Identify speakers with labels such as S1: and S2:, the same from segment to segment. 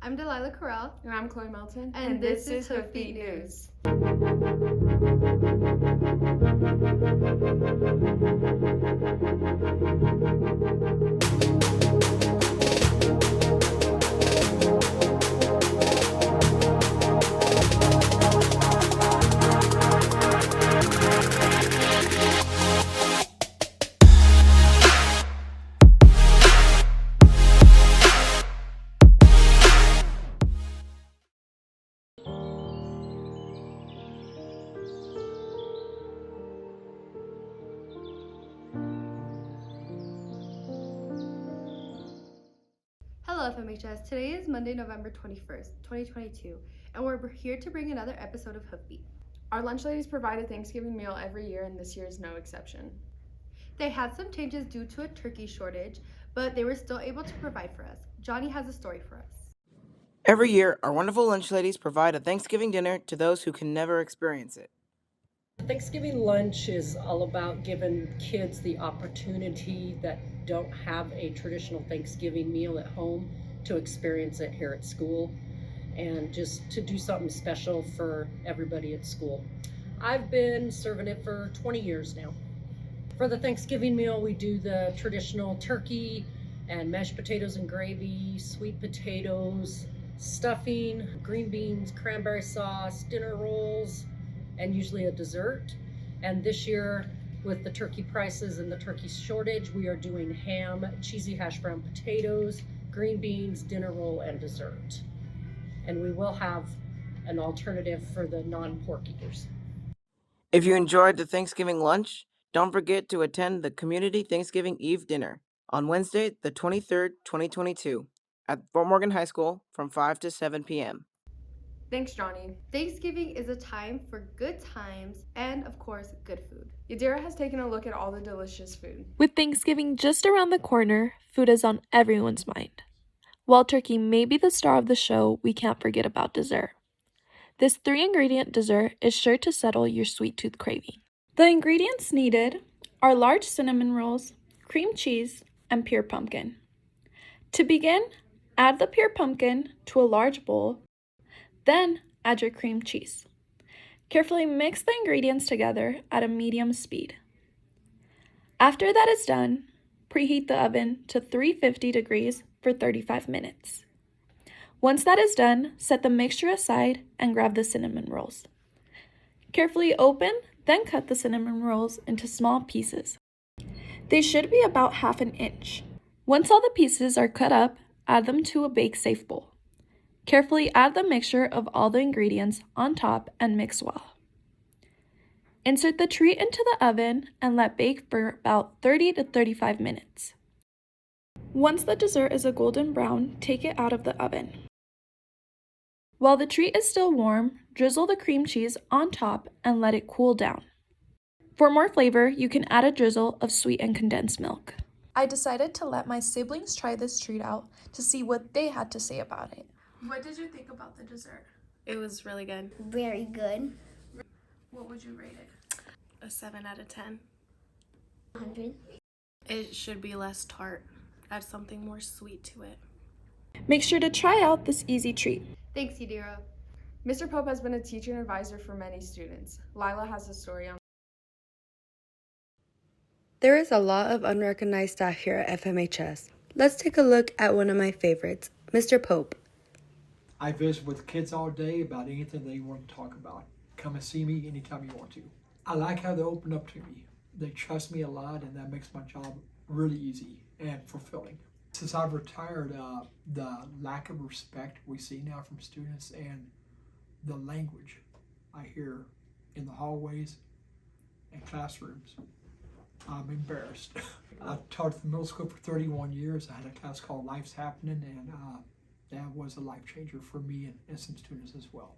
S1: I'm Delilah Corral.
S2: And I'm Chloe Melton.
S1: And this is Hoofbeat News. Hello FMHS, today is Monday, November 21st, 2022, and we're here to bring another episode of Hoofbeat.
S2: Our lunch ladies provide a Thanksgiving meal every year, and this year is no exception.
S1: They had some changes due to a turkey shortage, but they were still able to provide for us. Johnny has a story for us.
S3: Every year, our wonderful lunch ladies provide a Thanksgiving dinner to those who can never experience it.
S4: Thanksgiving lunch is all about giving kids the opportunity that don't have a traditional Thanksgiving meal at home to experience it here at school and just to do something special for everybody at school. I've been serving it for 20 years now. For the Thanksgiving meal, we do the traditional turkey and mashed potatoes and gravy, sweet potatoes, stuffing, green beans, cranberry sauce, dinner rolls, and usually a dessert. And this year, with the turkey prices and the turkey shortage, we are doing ham, cheesy hash brown potatoes, green beans, dinner roll, and dessert. And we will have an alternative for the non-pork eaters.
S3: If you enjoyed the Thanksgiving lunch, don't forget to attend the Community Thanksgiving Eve dinner on Wednesday, the 23rd, 2022, at Fort Morgan High School from 5 to 7 p.m.
S2: Thanks, Johnny.
S1: Thanksgiving is a time for good times and, of course, good food.
S2: Yadira has taken a look at all the delicious food.
S5: With Thanksgiving just around the corner, food is on everyone's mind. While turkey may be the star of the show, we can't forget about dessert. This 3-ingredient dessert is sure to settle your sweet tooth craving.
S6: The ingredients needed are large cinnamon rolls, cream cheese, and pure pumpkin. To begin, add the pure pumpkin to a large bowl. Then add your cream cheese. Carefully mix the ingredients together at a medium speed. After that is done, preheat the oven to 350 degrees for 35 minutes. Once that is done, set the mixture aside and grab the cinnamon rolls. Carefully open, then cut the cinnamon rolls into small pieces. They should be about 1/2 inch. Once all the pieces are cut up, add them to a bake-safe bowl. Carefully add the mixture of all the ingredients on top and mix well. Insert the treat into the oven and let bake for about 30 to 35 minutes. Once the dessert is a golden brown, take it out of the oven. While the treat is still warm, drizzle the cream cheese on top and let it cool down. For more flavor, you can add a drizzle of sweetened condensed milk.
S7: I decided to let my siblings try this treat out to see what they had to say about it.
S2: What did you think about the dessert?
S8: It was really good.
S9: Very good.
S2: What would you rate it?
S8: A 7 out of 10.
S9: 100.
S8: It should be less tart. Add something more sweet to it.
S6: Make sure to try out this easy treat.
S1: Thanks, Yadira.
S2: Mr. Pope has been a teacher and advisor for many students. Lila has a story on.
S10: There is a lot of unrecognized staff here at FMHS. Let's take a look at one of my favorites, Mr. Pope.
S11: I visit with kids all day about anything they want to talk about. Come and see me anytime you want to. I like how they open up to me. They trust me a lot, and that makes my job really easy and fulfilling. Since I've retired, the lack of respect we see now from students and the language I hear in the hallways and classrooms, I'm embarrassed. I taught at the middle school for 31 years. I had a class called Life's Happening, and that was a life changer for me and some students as well.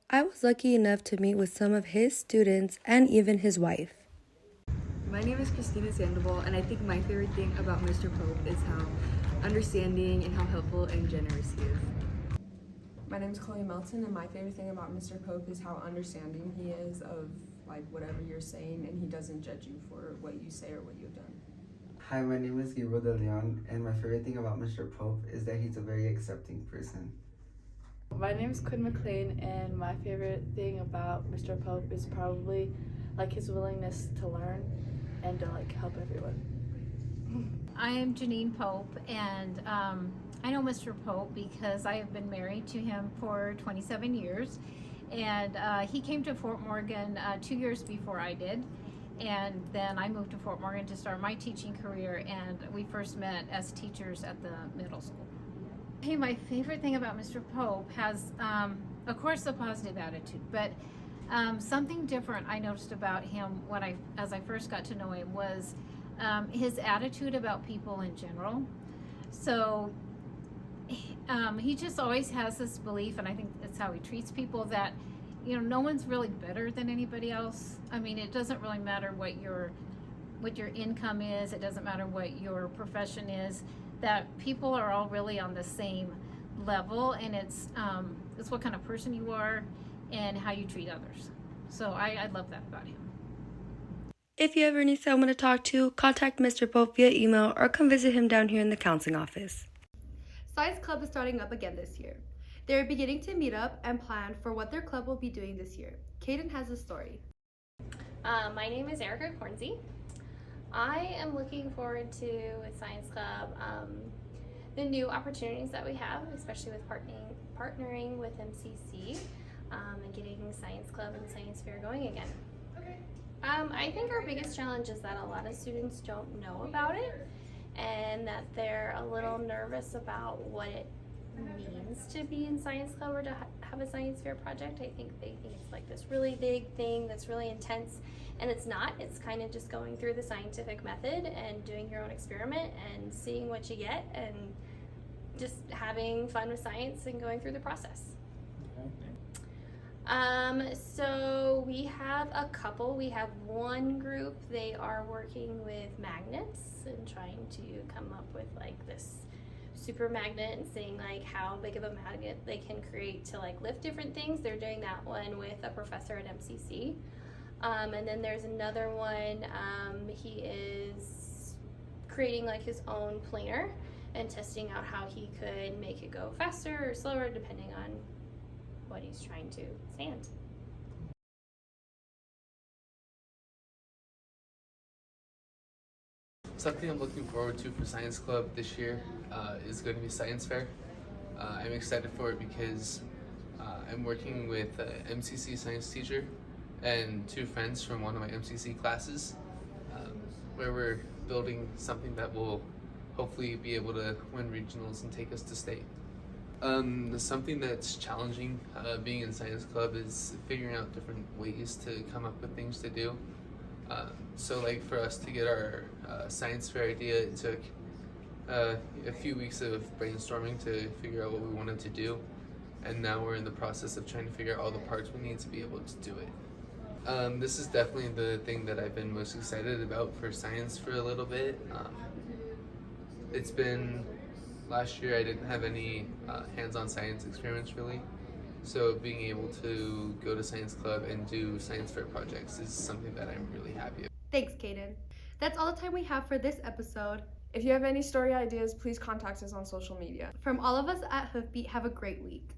S10: I was lucky enough to meet with some of his students and even his wife.
S12: My name is Christina Sandoval, and I think my favorite thing about Mr. Pope is how understanding and how helpful and generous he is.
S2: My name is Chloe Melton, and my favorite thing about Mr. Pope is how understanding he is of whatever you're saying, and he doesn't judge you for what you say or what you've done.
S13: Hi, my name is Gabriel De Leon, and my favorite thing about Mr. Pope is that he's a very accepting person.
S14: My name is Quinn McLean, and my favorite thing about Mr. Pope is probably like his willingness to learn and to like help everyone.
S15: I am Janine Pope, and I know Mr. Pope because I have been married to him for 27 years, and he came to Fort Morgan 2 years before I did, and then I moved to Fort Morgan to start my teaching career, and we first met as teachers at the middle school. Hey, my favorite thing about Mr. Pope has, of course, a positive attitude, but something different I noticed about him as I first got to know him was his attitude about people in general. So he just always has this belief, and I think that's how he treats people, that no one's really better than anybody else. I mean, it doesn't really matter what your income is. It doesn't matter what your profession is. That people are all really on the same level, and it's what kind of person you are and how you treat others. So I love that about him.
S10: If you ever need someone to talk to, contact Mr. Pope via email or come visit him down here in the counseling office.
S1: Science Club is starting up again this year. They are beginning to meet up and plan for what their club will be doing this year. Caden has a story.
S16: My name is Erica Cornsey. I am looking forward to with Science Club the new opportunities that we have, especially with partnering with MCC and getting Science Club and Science Fair going again. I think our biggest challenge is that a lot of students don't know about it, and that they're a little nervous about what it means to be in Science Club or to have a science fair project. I think they think it's like this really big thing that's really intense, and it's not. It's kind of just going through the scientific method and doing your own experiment and seeing what you get and just having fun with science and going through the process. So we have a couple. We have one group, they are working with magnets and trying to come up with like this super magnet and seeing like how big of a magnet they can create to like lift different things. They're doing that one with a professor at MCC. And then there's another one, he is creating like his own planer and testing out how he could make it go faster or slower depending on what he's trying to stand.
S17: Something I'm looking forward to for Science Club this year is going to be Science Fair. I'm excited for it because I'm working with an MCC science teacher and two friends from one of my MCC classes, where we're building something that will hopefully be able to win regionals and take us to state. Something that's challenging being in Science Club is figuring out different ways to come up with things to do. So like for us to get our science fair idea, it took a few weeks of brainstorming to figure out what we wanted to do, and now we're in the process of trying to figure out all the parts we need to be able to do it. This is definitely the thing that I've been most excited about for science for a little bit. It's been last year I didn't have any hands-on science experiments really, so being able to go to Science Club and do science fair projects is something that I'm really happy about.
S1: Thanks, Caden. That's all the time we have for this episode.
S2: If you have any story ideas, please contact us on social media.
S1: From all of us at Hoofbeat, have a great week.